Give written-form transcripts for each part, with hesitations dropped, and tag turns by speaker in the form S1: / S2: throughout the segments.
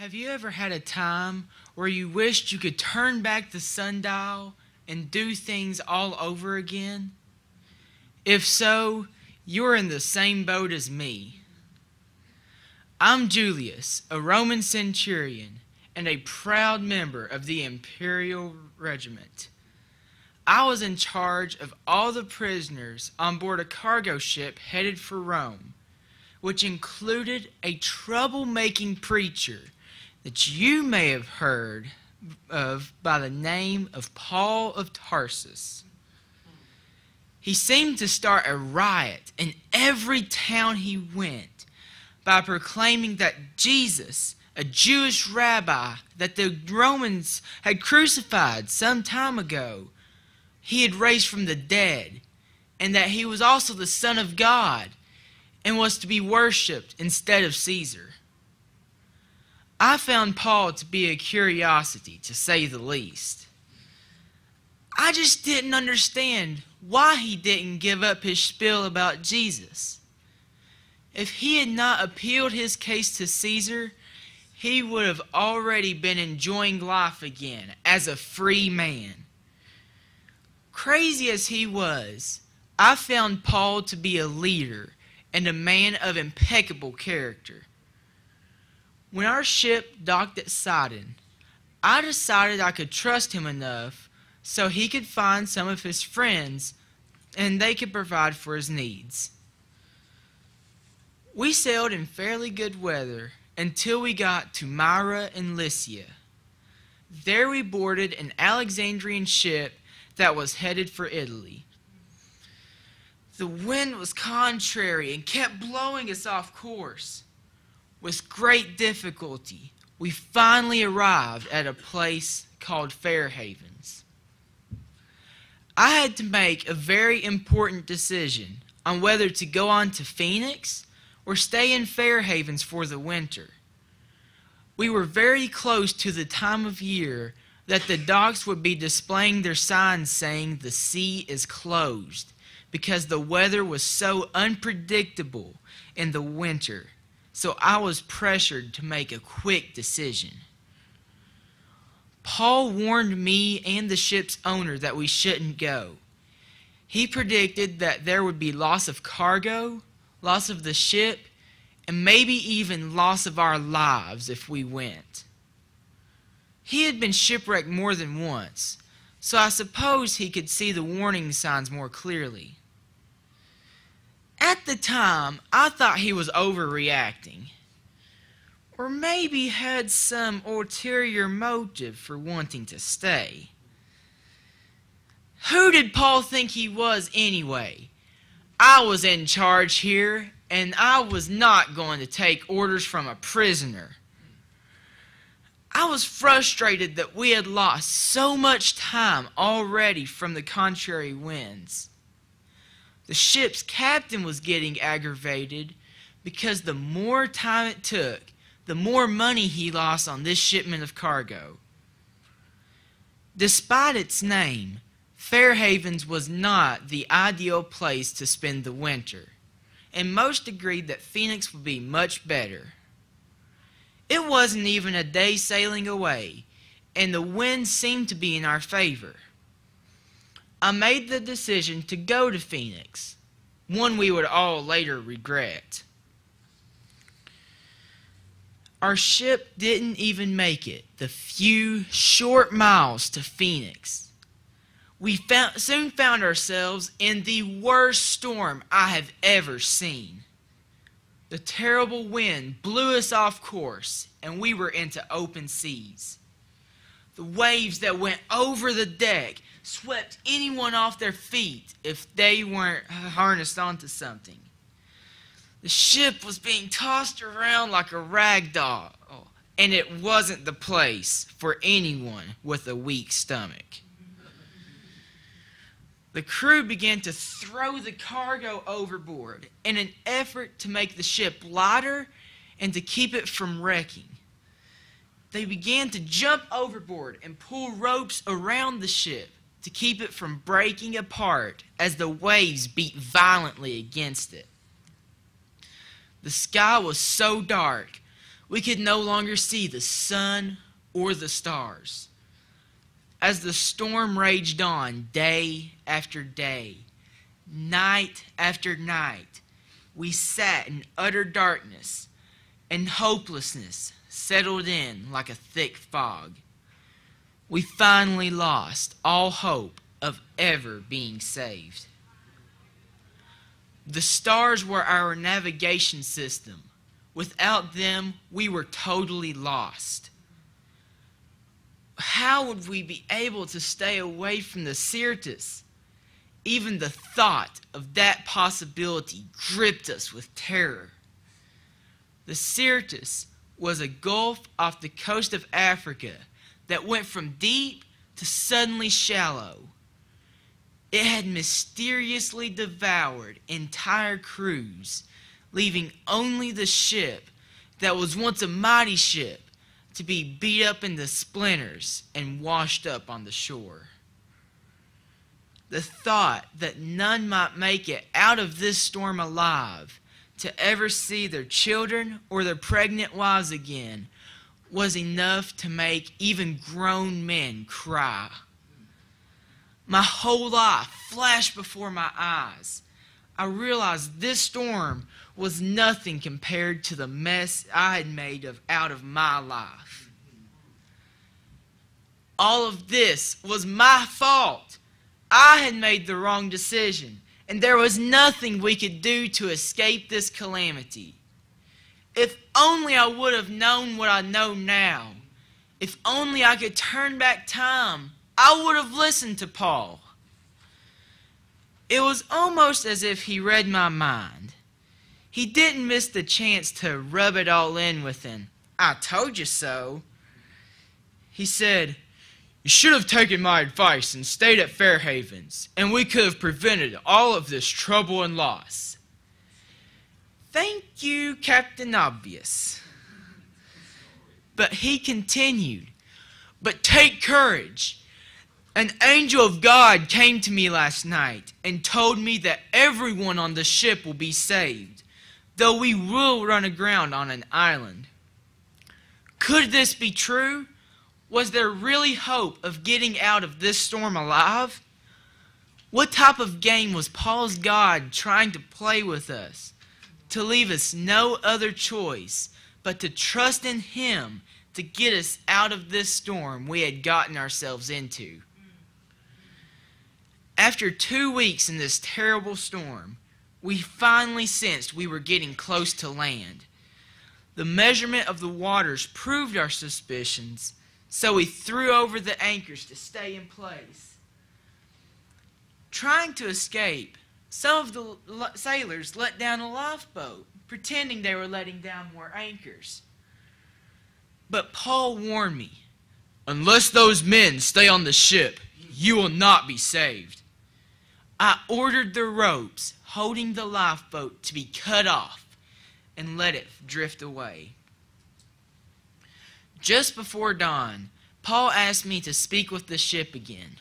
S1: Have you ever had a time where you wished you could turn back the sundial and do things all over again? If so, you're in the same boat as me. I'm Julius, a Roman centurion and a proud member of the Imperial Regiment. I was in charge of all the prisoners on board a cargo ship headed for Rome, which included a troublemaking preacher that you may have heard of by the name of Paul of Tarsus. He seemed to start a riot in every town he went by proclaiming that Jesus, a Jewish rabbi that the Romans had crucified some time ago, he had raised from the dead, and that he was also the Son of God and was to be worshipped instead of Caesar. I found Paul to be a curiosity, to say the least. I just didn't understand why he didn't give up his spiel about Jesus. If he had not appealed his case to Caesar, he would have already been enjoying life again as a free man. Crazy as he was, I found Paul to be a leader and a man of impeccable character. When our ship docked at Sidon, I decided I could trust him enough so he could find some of his friends and they could provide for his needs. We sailed in fairly good weather until we got to Myra and Lycia. There we boarded an Alexandrian ship that was headed for Italy. The wind was contrary and kept blowing us off course. With great difficulty, we finally arrived at a place called Fair Havens. I had to make a very important decision on whether to go on to Phoenix or stay in Fair Havens for the winter. We were very close to the time of year that the docks would be displaying their signs saying the sea is closed because the weather was so unpredictable in the winter. So I was pressured to make a quick decision. Paul warned me and the ship's owner that we shouldn't go. He predicted that there would be loss of cargo, loss of the ship, and maybe even loss of our lives if we went. He had been shipwrecked more than once, so I suppose he could see the warning signs more clearly. At the time, I thought he was overreacting, or maybe had some ulterior motive for wanting to stay. Who did Paul think he was anyway? I was in charge here, and I was not going to take orders from a prisoner. I was frustrated that we had lost so much time already from the contrary winds. The ship's captain was getting aggravated because the more time it took, the more money he lost on this shipment of cargo. Despite its name, Fair Havens was not the ideal place to spend the winter, and most agreed that Phoenix would be much better. It wasn't even a day sailing away, and the wind seemed to be in our favor. I made the decision to go to Phoenix, one we would all later regret. Our ship didn't even make it the few short miles to Phoenix. We soon found ourselves in the worst storm I have ever seen. The terrible wind blew us off course, and we were into open seas. The waves that went over the deck swept anyone off their feet if they weren't harnessed onto something. The ship was being tossed around like a rag doll, and it wasn't the place for anyone with a weak stomach. The crew began to throw the cargo overboard in an effort to make the ship lighter and to keep it from wrecking. They began to jump overboard and pull ropes around the ship to keep it from breaking apart as the waves beat violently against it. The sky was so dark, We could no longer see the sun or the stars. As the storm raged on day after day, night after night, we sat in utter darkness, and hopelessness settled in like a thick fog. We finally lost all hope of ever being saved. The stars were our navigation system. Without them, we were totally lost. How would we be able to stay away from the Syrtis? Even the thought of that possibility gripped us with terror. The Syrtis was a gulf off the coast of Africa that went from deep to suddenly shallow. It had mysteriously devoured entire crews, leaving only the ship that was once a mighty ship to be beat up into splinters and washed up on the shore. The thought that none might make it out of this storm alive to ever see their children or their pregnant wives again was enough to make even grown men cry. My whole life flashed before my eyes. I realized this storm was nothing compared to the mess I had made out of my life. All of this was my fault. I had made the wrong decision, and there was nothing we could do to escape this calamity. If only I would have known what I know now. If only I could turn back time, I would have listened to Paul. It was almost as if he read my mind. He didn't miss the chance to rub it all in with an "I told you so." He said, "You should have taken my advice and stayed at Fairhavens, and we could have prevented all of this trouble and loss." Thank you, Captain Obvious. But he continued, "But take courage. An angel of God came to me last night and told me that everyone on the ship will be saved, though we will run aground on an island." Could this be true? Was there really hope of getting out of this storm alive? What type of game was Paul's God trying to play with us, to leave us no other choice but to trust in Him to get us out of this storm we had gotten ourselves into? After 2 weeks in this terrible storm, we finally sensed we were getting close to land. The measurement of the waters proved our suspicions, so we threw over the anchors to stay in place. Trying to escape, some of the sailors let down a lifeboat, pretending they were letting down more anchors. But Paul warned me, "Unless those men stay on the ship, you will not be saved." I ordered the ropes holding the lifeboat to be cut off and let it drift away. Just before dawn, Paul asked me to speak with the ship again.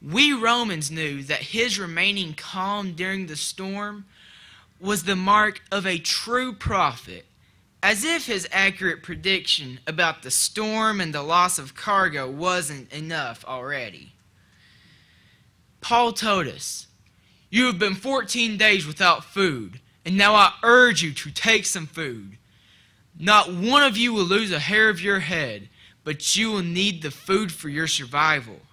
S1: We Romans knew that his remaining calm during the storm was the mark of a true prophet, as if his accurate prediction about the storm and the loss of cargo wasn't enough already. Paul told us, "You have been 14 days without food, and now I urge you to take some food. Not one of you will lose a hair of your head, but you will need the food for your survival."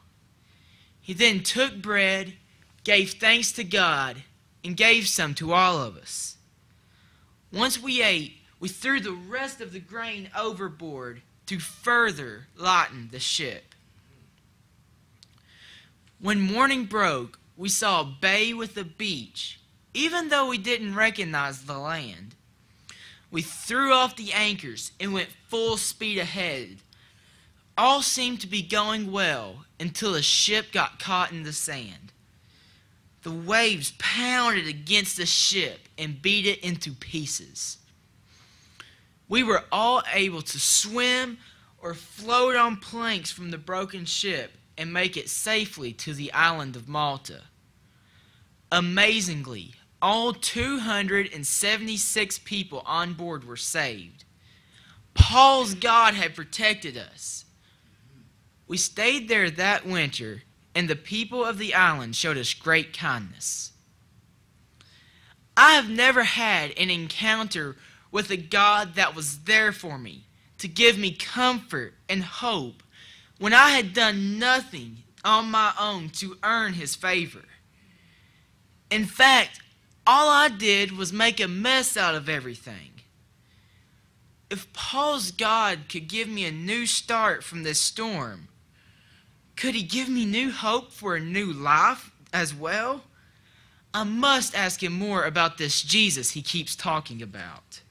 S1: He then took bread, gave thanks to God, and gave some to all of us. Once we ate, we threw the rest of the grain overboard to further lighten the ship. When morning broke, we saw a bay with a beach, even though we didn't recognize the land. We threw off the anchors and went full speed ahead. All seemed to be going well until the ship got caught in the sand. The waves pounded against the ship and beat it into pieces. We were all able to swim or float on planks from the broken ship and make it safely to the island of Malta. Amazingly, all 276 people on board were saved. Paul's God had protected us. We stayed there that winter, and the people of the island showed us great kindness. I have never had an encounter with a God that was there for me to give me comfort and hope when I had done nothing on my own to earn His favor. In fact, all I did was make a mess out of everything. If Paul's God could give me a new start from this storm, could He give me new hope for a new life as well? I must ask Him more about this Jesus He keeps talking about.